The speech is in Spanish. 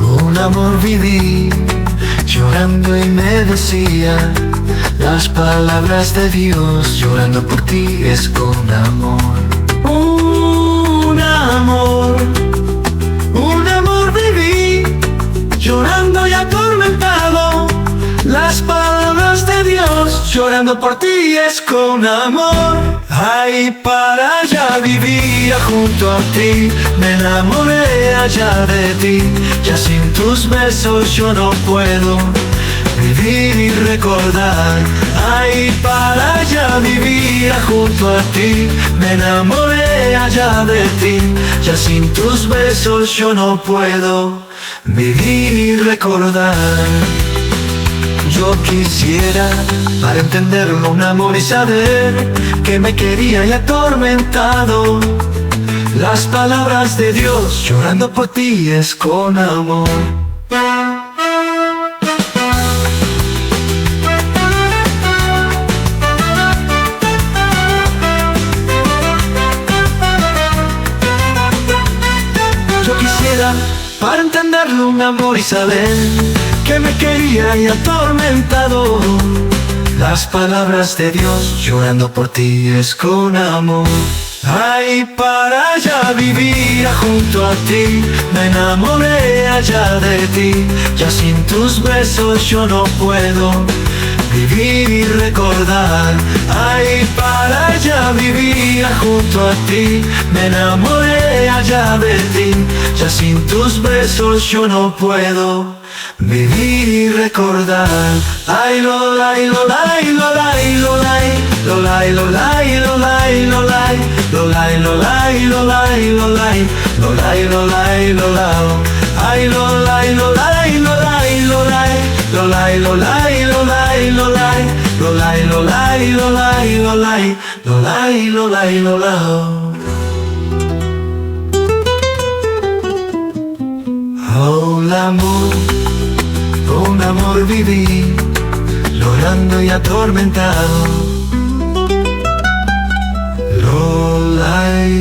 Un amor viví, llorando y me decía las palabras de Dios, llorando por ti es con amor. Un amor viví, llorando y atormentado, las palabras de Dios, llorando por ti es con amor. Ay, para allá vivía junto a ti, me enamoré allá de ti, ya sin tus besos yo no puedo vivir y recordar. Ay, para allá vivía junto a ti, me enamoré allá de ti, ya sin tus besos yo no puedo vivir y recordar. Yo quisiera, para entenderlo, un amor y saber que me quería y atormentado, las palabras de Dios, llorando por ti es con amor. Yo quisiera, para entenderlo, un amor y saber que me quería y atormentado, las palabras de Dios, llorando por ti es con amor. Ay, para allá vivía junto a ti, me enamoré allá de ti, ya sin tus besos yo no puedo vivir y recordar. Ay, para allá vivía junto a ti, me enamoré allá de ti, ya sin tus besos yo no puedo vivir y recordar. Ay, lo lai, lo lai, lo lai, lo lai, lo lai, lo lai, lo lai, lo lai, lo lai, lo lai, lo lai, lo lai, lo lai, lo lai, lo lai. Ay, lo lai, lo lai, lo lai, lo lai, lo lai, lo lai, lo lai, lo lai, lo lai, lo lai, lo lai, lo lai, lo lai, lo lai, lo lai. Oh, l'amor, un amor viví, llorando y atormentado. Lo lai.